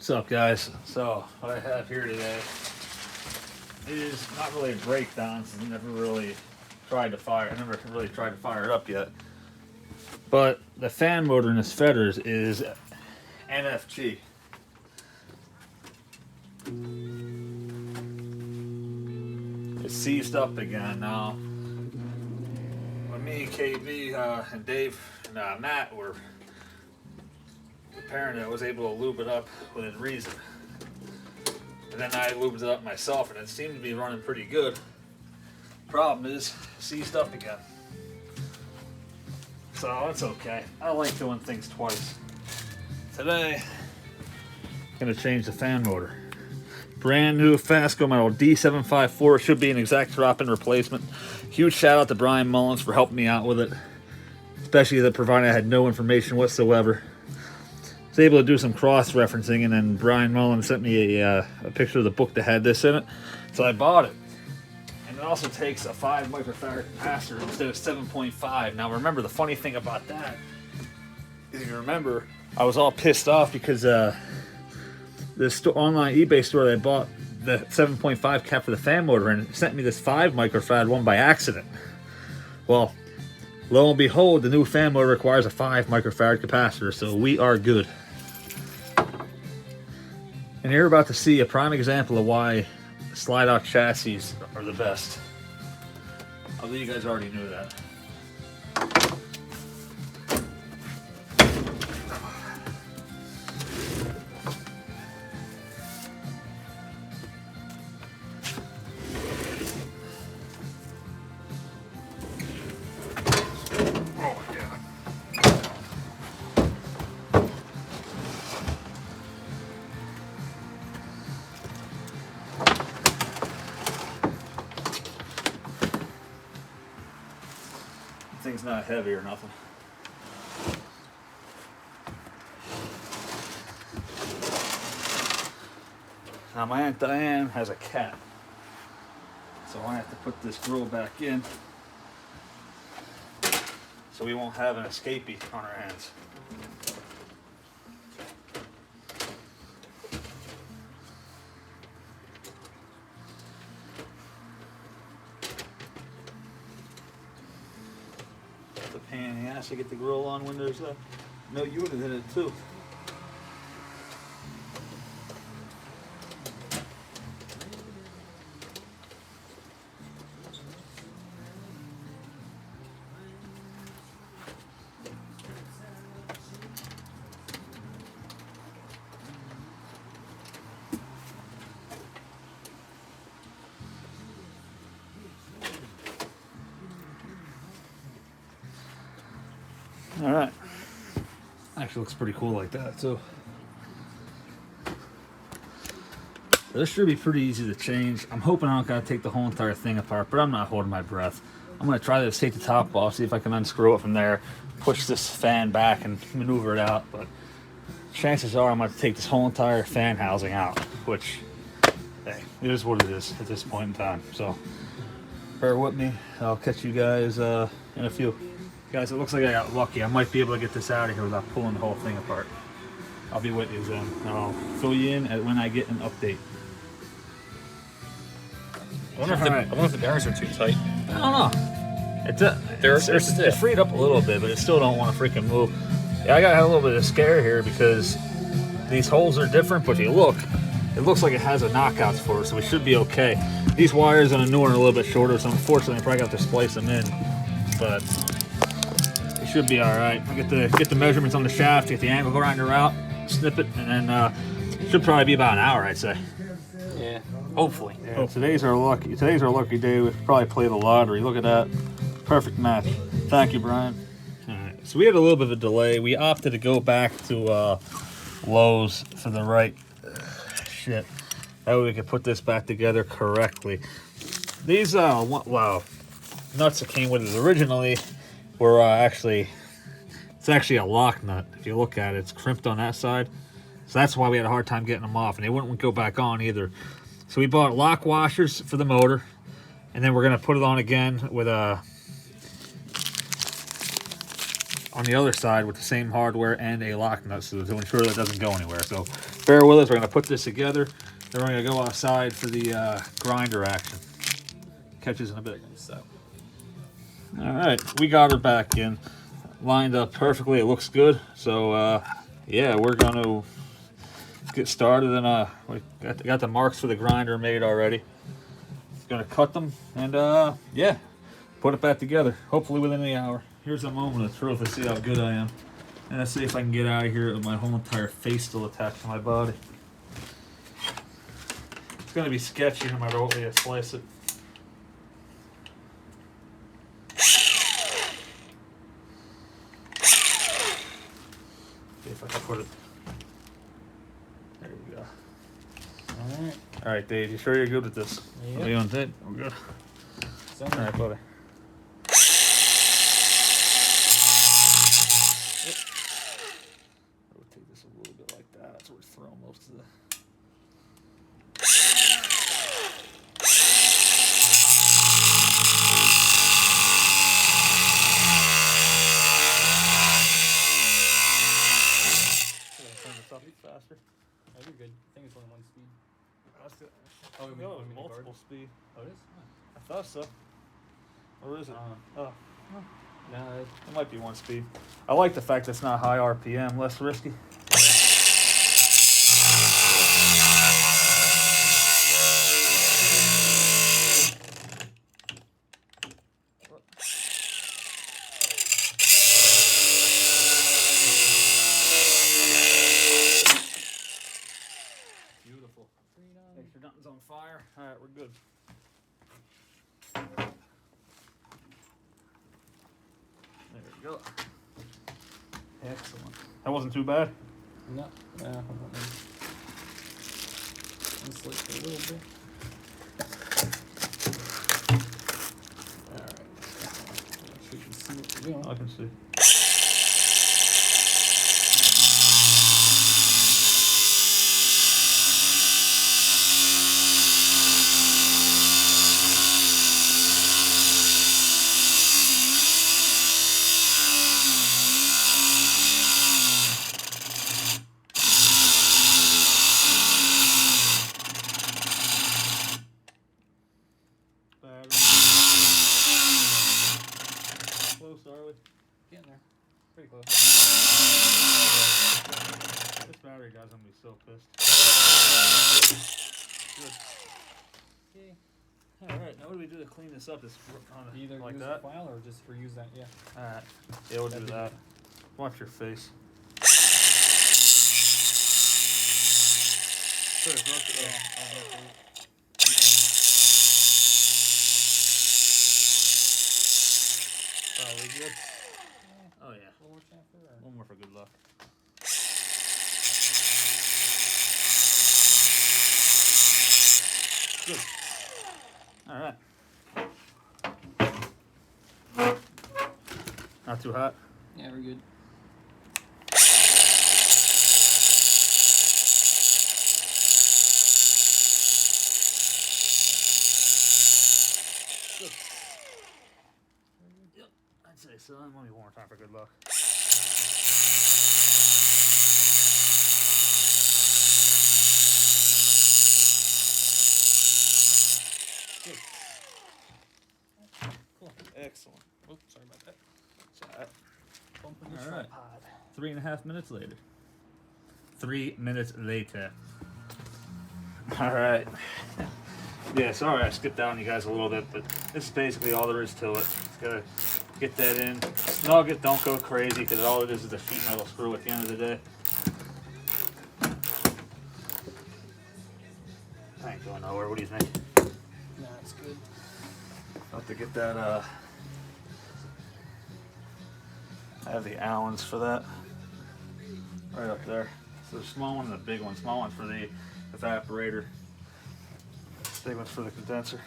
What's up, guys? So what I have here today is not really a breakdown since I never really tried to fire it up yet. But the fan motor in this Fedders is NFG. It's seized up again now. When me, KB, and Dave and Matt were repairing it, I was able to lube it up within reason. And then I lubed it up myself and it seemed to be running pretty good. Problem is, seized up again. So that's okay. I like doing things twice. Today, I'm gonna change the fan motor. Brand new Fasco model D754. It should be an exact drop-in replacement. Huge shout out to Brian Mullins for helping me out with it. Especially the provider had no information whatsoever. I was able to do some cross-referencing, and then Brian Mullins sent me a picture of the book that had this in it. So I bought it. And it also takes a 5 microfarad capacitor instead of 7.5. Now remember, the funny thing about that is, if you remember, I was all pissed off because this online eBay store that I bought the 7.5 cap for the fan motor and sent me this 5 microfarad one by accident. Well, lo and behold, the new fan motor requires a 5 microfarad capacitor, so we are good. And you're about to see a prime example of why slide-out chassis are the best. Although you guys already knew that. Thing's not heavy or nothing. Now my Aunt Diane has a cat, so I have to put this grill back in so we won't have an escapee on our hands. The pain in the ass to get the grill on when there's no unit in it too. All right, actually looks pretty cool like that too. This should be pretty easy to change. I'm hoping I don't gotta take the whole entire thing apart, but I'm not holding my breath. I'm gonna try to take the top off, see if I can unscrew it from there, push this fan back and maneuver it out, but chances are I'm gonna take this whole entire fan housing out, which, hey, it is what it is at this point in time. So bear with me. I'll catch you guys in a few. Guys, it looks like I got lucky. I might be able to get this out of here without pulling the whole thing apart. I'll be with you then. I'll fill you in when I get an update. I wonder if the bearings are too tight. I don't know. It's freed up a little bit, but it still don't want to freaking move. Yeah, I got a little bit of scare here because these holes are different, but if you look, it looks like it has a knockouts for it, so we should be okay. These wires on a new one are a little bit shorter, so unfortunately I probably got to splice them in, but it should be all right. I'll get the measurements on the shaft, get the angle grinder out, snip it, and then it should probably be about an hour, I'd say. Yeah, hopefully. Yeah. Oh, today's our lucky day. We probably play the lottery. Look at that, perfect match. Thank you, Brian. All right, so we had a little bit of a delay. We opted to go back to Lowe's for the right shit. That way we could put this back together correctly. These nuts that came with it originally were it's actually a lock nut. If you look at it, it's crimped on that side. So that's why we had a hard time getting them off, and they wouldn't go back on either. So we bought lock washers for the motor, and then we're gonna put it on again with a on the other side with the same hardware and a lock nut to ensure that it doesn't go anywhere. So bear with us. We're going to put this together. Then we're going to go outside for the grinder action. Catches in a bit. So. All right, we got her back in, lined up perfectly. It looks good. So yeah, we're going to get started. And we got the marks for the grinder made already. Going to cut them and yeah, put it back together. Hopefully within the hour. Here's a moment of truth to see how good I am. And let's see if I can get out of here with my whole entire face still attached to my body. It's going to be sketchy no matter what way I slice it. See if I can put it. There we go. Alright. Alright, Dave, you sure you're good with this? Yep. Are you on tape? We're good. Alright, buddy. Rotate this a little bit like that. That's where we're throwing most of the. Faster. Oh, you're good. I think it's only one speed. That's it. Oh, we No, mean multiple speed. Oh, it is? I thought so. Or is it? Oh, No, it might be one speed. I like the fact that it's not high RPM, less risky. Beautiful. Make sure nothing's on fire. All right, we're good. There we go. Excellent. That wasn't too bad. no. Just like a little bit. Alright. So you can see what we're doing. I can see. Close, are we? Getting there. Pretty close. This battery guy's gonna be so pissed. Good. Okay. Alright, now what do we do to clean this up? Just on it Either like use that? the file or just reuse that, yeah. Alright. Yeah, we'll do That'd be that. good. Watch your face. Sure, Probably good. Oh yeah. One more chamfer or? One more for good luck. Good. Alright. Not too hot? Yeah, we're good. Good. Yep, I'd say so. Let me one more time for good luck. Good. Cool. Excellent. Oops, sorry about that. It's alright. Bumping the All right. tripod. 3.5 minutes later. 3 minutes later. Alright. Yeah, sorry I skipped down you guys a little bit, but this is basically all there is to it. Just gotta get that in. Snug it, don't go crazy, because all it is a sheet metal screw at the end of the day. I ain't going nowhere. What do you think? Nah, it's good. I'll have to get that, I have the Allens for that. Right up there. So the small one and the big one. Small one's for the evaporator. Big one's for the condenser.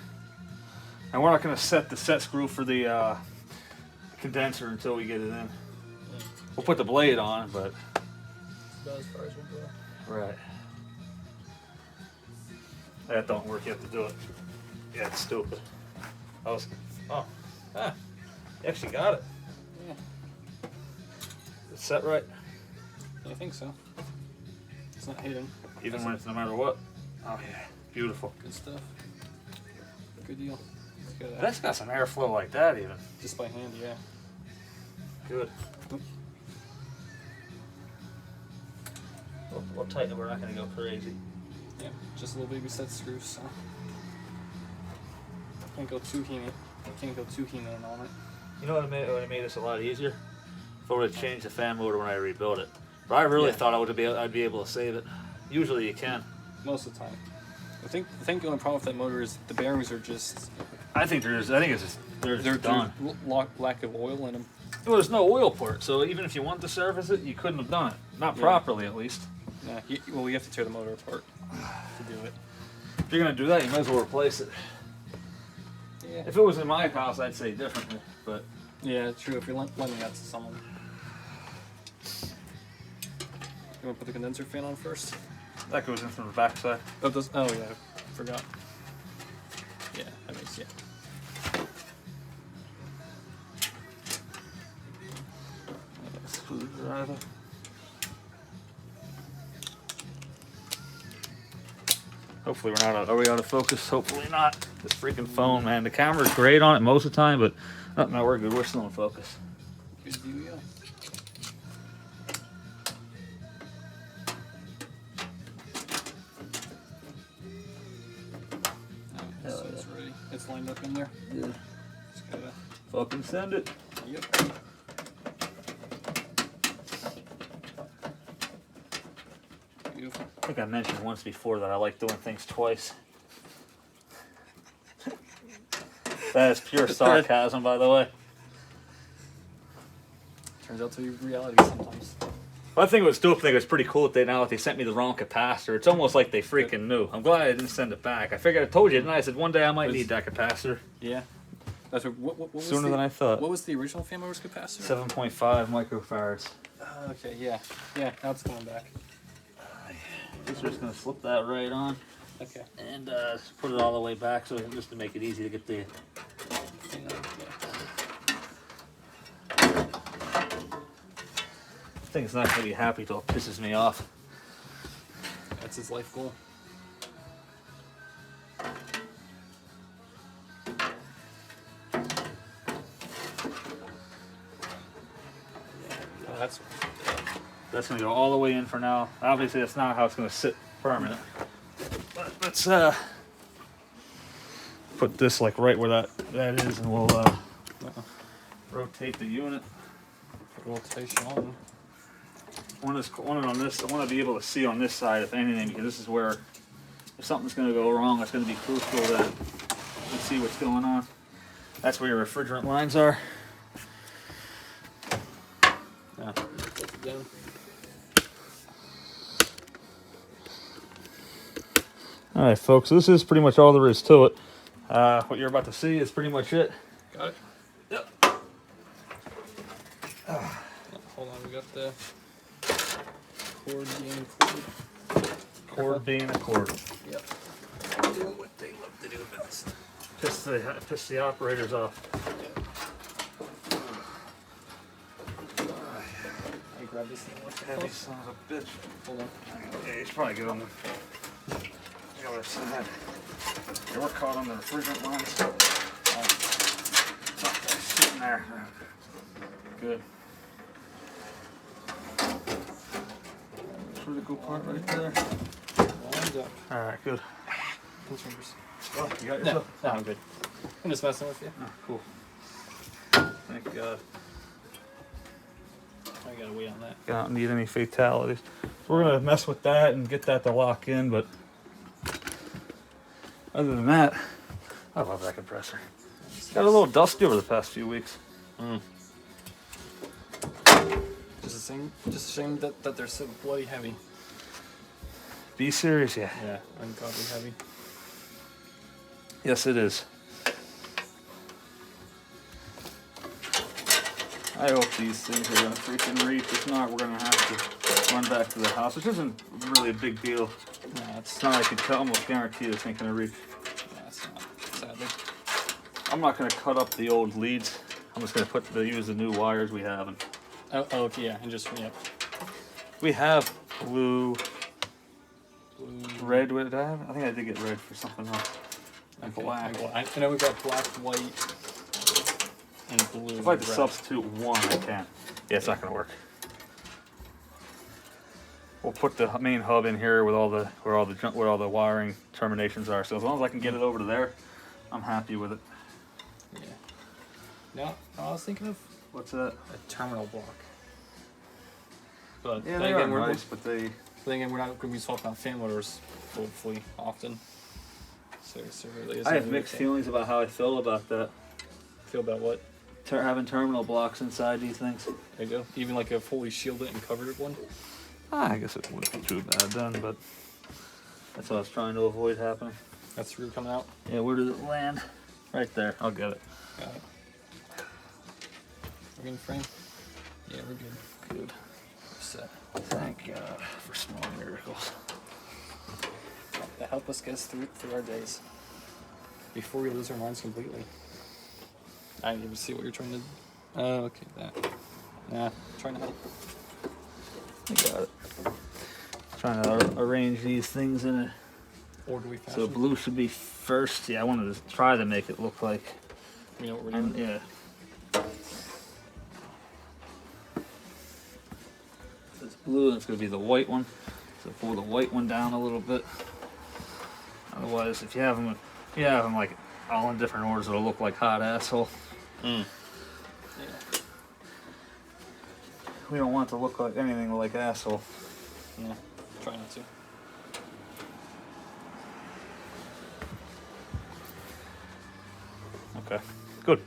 And we're not going to set the set screw for the condenser until we get it in. Yeah. We'll put the blade on, but... That's about as far as we'll go. Right. That don't work. You have to do it. Yeah, it's stupid. You actually got it. Yeah. It's set right? I think so. It's not hidden. Even when it's no matter what? Oh yeah, beautiful. Good stuff. Good deal. That's got some airflow like that even. Just by hand, yeah. Good. We'll tighten it, we're not going to go crazy. Yeah, just a little baby set screws, so. Can't go too keen on it. You know what would have made this a lot easier? If I would have changed the fan motor when I rebuilt it. But I really thought I'd be able to save it. Usually you can. Most of the time. I think the only problem with that motor is the bearings are just. I think it's just they're done. Lack of oil in them. Well, there's no oil port, so even if you wanted to service it, you couldn't have done it. Not properly, at least. Yeah. Well, you have to tear the motor apart to do it. If you're gonna do that, you might as well replace it. Yeah. If it was in my house, I'd say differently, but. Yeah, true. If you're lending that to someone. You want to put the condenser fan on first? That goes in from the back side. Oh, does? Oh yeah, forgot. Yeah, that makes Screwdriver. Hopefully we're not. Are we out of focus? Hopefully not. This freaking phone, man. The camera's great on it most of the time, but no, we're good. We're still in focus. Good deal. So it's ready. It's lined up in there. Yeah. Just gotta. Fucking send it. Yep. Beautiful. I think I mentioned once before that I like doing things twice. That is pure sarcasm, by the way. Turns out to be reality sometimes. Well, I think it was dope. I think it was pretty cool that they sent me the wrong capacitor. It's almost like they freaking knew. I'm glad I didn't send it back. I figured I told you, didn't I? I said one day I might need that capacitor. Yeah. That's what was sooner than I thought. What was the original fan motor's capacitor? 7.5 microfarads. Okay, yeah. Yeah, now it's going back. Just gonna slip that right on. Okay. And put it all the way back so just to make it easy to get the. I think it's not gonna be happy till it pisses me off. That's his life goal. That's gonna go all the way in for now. Obviously, that's not how it's gonna sit permanent. But let's put this like right where that is, and we'll rotate the unit. Rotation on. On this, I want to be able to see on this side if anything, because this is where if something's gonna go wrong, it's gonna be crucial that you see what's going on. That's where your refrigerant lines are. Yeah. Put it down. All right, folks, this is pretty much all there is to it. What you're about to see is pretty much it. Got it? Yep. Hold on, we got the cord being corded. Cord being a cord. Yep. Do what they love to do best. Piss the operators off. Yep. I grab this thing. Heavy son of a bitch. Hold on. Yeah, you should probably get on the other side. Yeah, we're caught on the refrigerant lines. Something's sitting there. Good. Critical part right there. Lined up. Alright, good. Those fingers. Oh, you got No, yourself? no, I'm good. I'm just messing with you. Oh, cool. Thank God. I gotta wait on that. I don't need any fatalities. We're gonna mess with that and get that to lock in, but other than that, I love that compressor. Got a little dusty over the past few weeks. Just a shame that they're so bloody heavy. Be serious, yeah. Yeah, ungodly heavy. Yes, it is. I hope these things are gonna freaking reach. If not, we're gonna have to run back to the house, which isn't really a big deal. No, It's not. I can almost guarantee this ain't gonna reach. yeah, it's not. Sadly. I'm not gonna cut up the old leads. I'm just gonna use the new wires we have and Oh, okay, yeah, and just We have blue, blue, red. What did I have? I think I did get red for something else. And okay, black. I know we've got black, white, and blue. If I had to red. substitute one, I can't. Yeah, it's not gonna work. We'll put the main hub in here with where all the wiring terminations are. So as long as I can get it over to there, I'm happy with it. Yeah. No, I was thinking of What's that? a terminal block. But Yeah, then they again, are nice, but they. Then again, we're not going to be swapping out fan motors, hopefully, often. So really I have mixed feelings about how I feel about that. Feel about what? Having terminal blocks inside these things. There you go. Even like a fully shielded and covered one. I guess it wouldn't be too bad then, but that's what I was trying to avoid happening. That's the root coming out? Yeah, where does it land? Right there. I'll get it. Got it. We're in frame? Yeah, we're good. Good. We're set. Thank God for small miracles. That help us get through our days. Before we lose our minds completely. I didn't even see what you're trying to... Oh, okay, that. Nah, trying to help. I got it. Trying to arrange these things in a Orderly fashion. so blue should be first. Yeah, I wanted to try to make it look like. You know what we're doing? Yeah. It's blue. It's gonna be the white one. So pull the white one down a little bit. Otherwise, if you have them like all in different orders, it'll look like hot asshole. Yeah. We don't want it to look like anything like asshole. Yeah. Try not to. Okay. Good.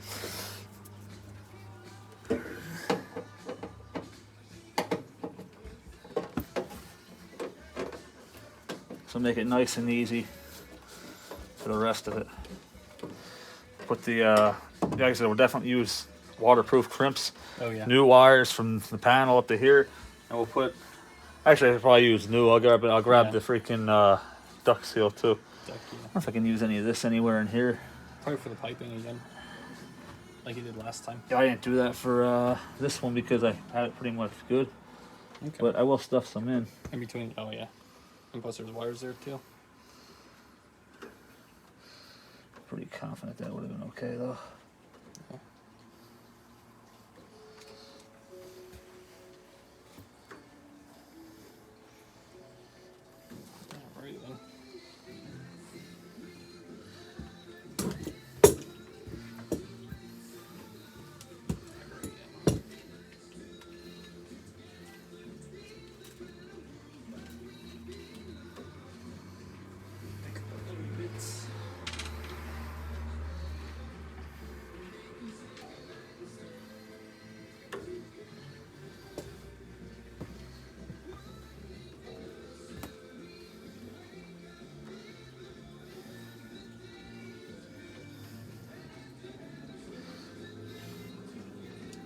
So make it nice and easy for the rest of it. Put the, like I said, we'll definitely use waterproof crimps. Oh, yeah. New wires from the panel up to here. And we'll put, actually I'll probably use new. I'll grab Yeah. the freaking duct seal too. Yeah. I don't know if I can use any of this anywhere in here. Probably for the piping again. Like you did last time. I didn't do that for this one because I had it pretty much good. Okay. But I will stuff some in. In between, oh yeah. And plus there's wires there too. Pretty confident that would have been okay though. Yeah. Alright then.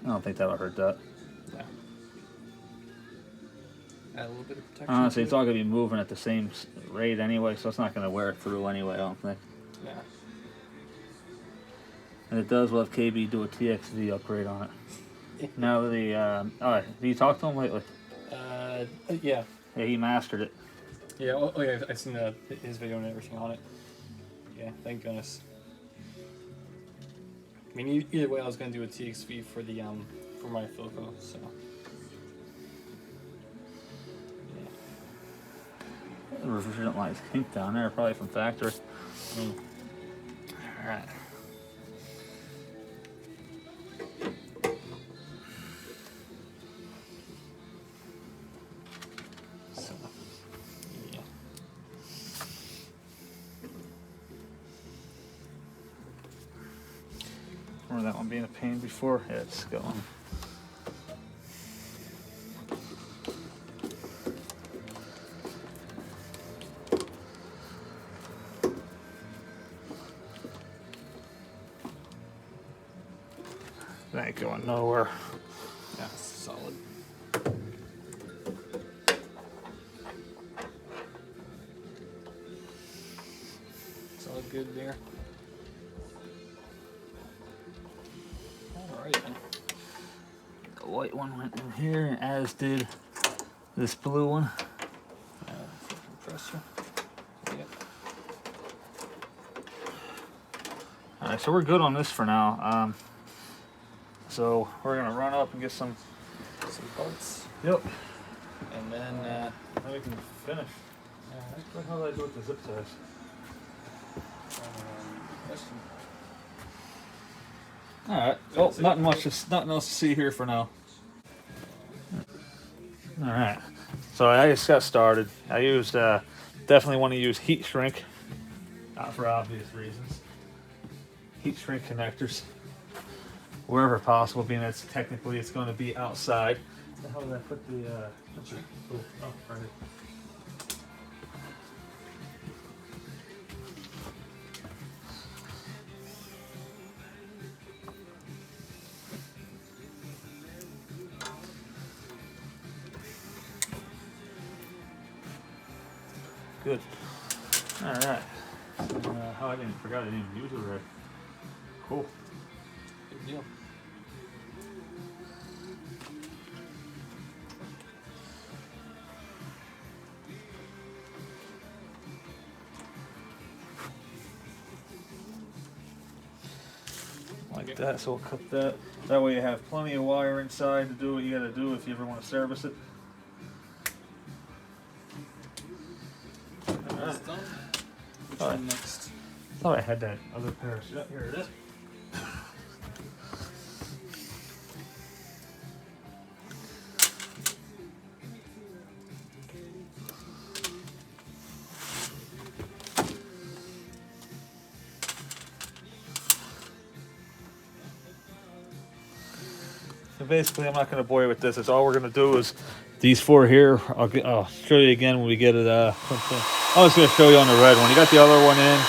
I don't think that'll hurt that. Yeah. Add a little bit of protection. Honestly, it's to it. all going to be moving at the same rate anyway, so it's not going to wear it through anyway, I don't think. Yeah. And it does, we'll have KB do a TXV upgrade on it. Now the, alright, have you talked to him lately? Yeah. Yeah, he mastered it. Yeah, oh yeah, I've seen his video and everything on it. Yeah, thank goodness. I mean, either way, I was gonna do a TXV for the for my Filco, so. Yeah. The refrigerant lights pink down there, probably from factory. Alright. So, yeah. Remember that one being a pain before? Yeah, it's going. That ain't going nowhere. Yeah, it's solid. It's all good there. Alright then. The white one went in here, as did this blue one. Compressor. Yep. Alright, so we're good on this for now. So we're gonna run up and get some parts. Yep. And then we can finish. What the hell did I do with the zip ties? Alright. Oh, nothing much. Just nothing else to see here for now. Alright. So I just got started. I used definitely want to use heat shrink. Not for obvious reasons. Heat shrink connectors. Wherever possible, being that technically it's going to be outside. Where the hell did I put the oh, right here. Good. All right. Oh, I forgot I didn't even use it right. Cool. Good deal. Like that, so we'll cut that. That way you have plenty of wire inside to do what you got to do if you ever want to service it. That's done. Which one next? I thought I had that other pair. Yep, here it is. So basically, I'm not going to bore you with this. It's all we're going to do is these four here. I'll show you again when we get it. I was going to show you on the red one. You got the other one in.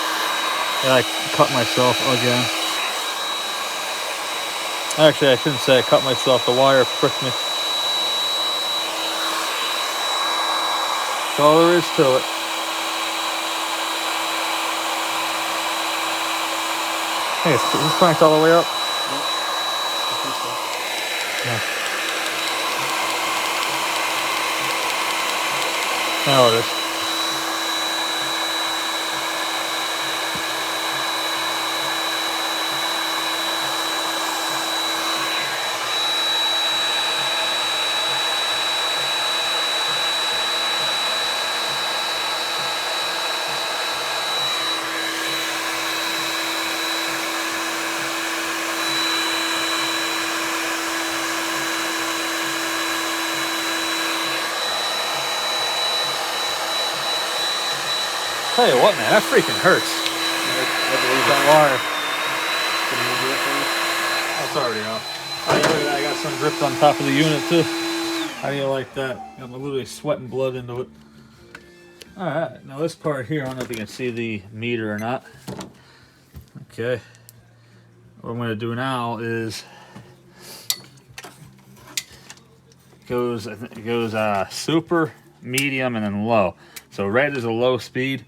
And I cut myself again. Actually, I shouldn't say I cut myself. The wire pricked me. That's all there is to it. Hey, is this cranked all the way up? Yeah. Now it is. Tell you what, man, that freaking hurts. That wire. That's already off. Oh, yeah, look at that. I got some dripped on top of the unit, too. How do you like that? I'm literally sweating blood into it. Alright, now this part here, I don't know if you can see the meter or not. Okay. What I'm going to do now is it goes super, medium, and then low. So red is a low speed.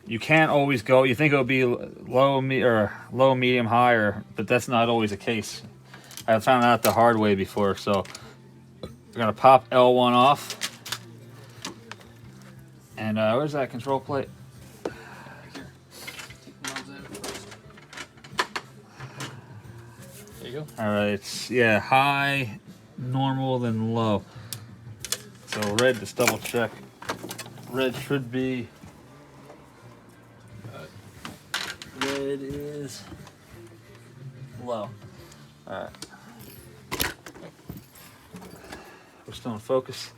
You can't always go. You think it'll be low, medium, high, but that's not always the case. I found out the hard way before. So we're gonna pop L1 off. And where's that control plate? There you go. All right. It's high, normal, then low. So red. Just double check. Red should be. Red is low. Alright. We're still in focus.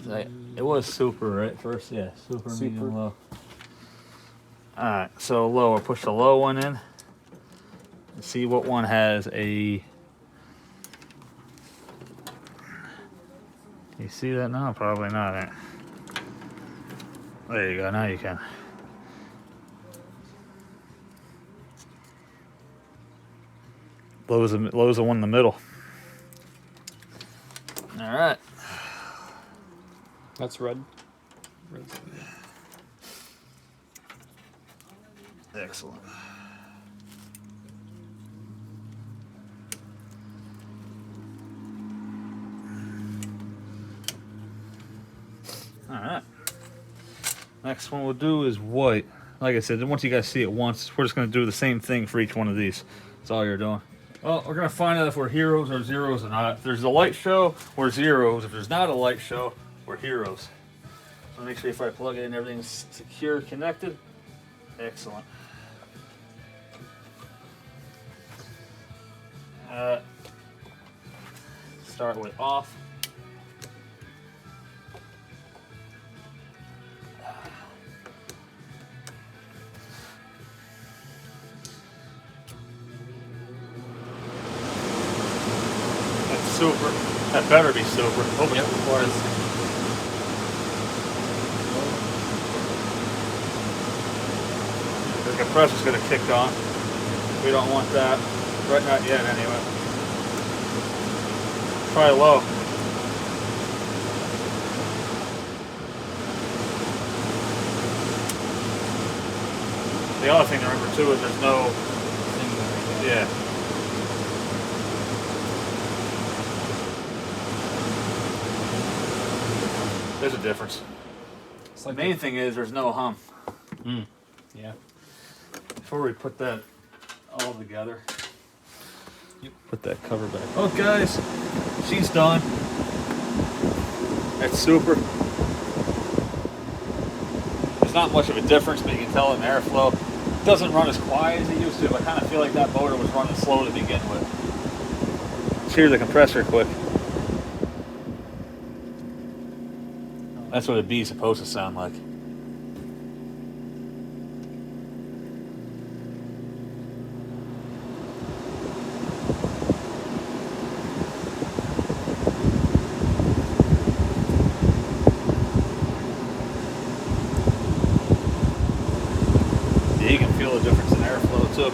It was super, right? First, yeah. Super, medium, low. Alright, so low. I'll push the low one in. And see what one has a. You see that now? Probably not. Eh? There you go. Now you can. Low's the one in the middle. All right. That's red. Red's Excellent. Next one we'll do is white. Like I said, once you guys see it once, we're just going to do the same thing for each one of these. That's all you're doing. Well, we're going to find out if we're heroes or zeros or not. If there's a light show, we're zeros. If there's not a light show, we're heroes. So make sure if I plug it in, everything's secure, connected. Excellent. Start with off. That's super. That better be super. Hope Yep, it was. The compressor's gonna kick on. We don't want that. Right, not yet anyway. Try low. The other thing to remember too is there's no, yeah. There's a difference. It's like The main thing is there's no hum. Yeah. Before we put that all together, Put that cover back. oh guys, she's done. That's super. There's not much of a difference, but you can tell in airflow. It doesn't run as quiet as it used to, but I kind of feel like that motor was running slow to begin with. Let's hear the compressor quick. That's what a B is supposed to sound like. Yeah, you can feel the difference in airflow too.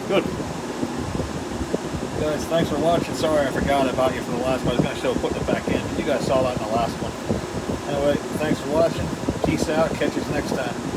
Good. Guys, thanks for watching. Sorry I forgot about you for the last one. I was going to show putting it back in, but you guys saw that in the last one. Anyway, thanks for watching. Peace out. Catch us next time.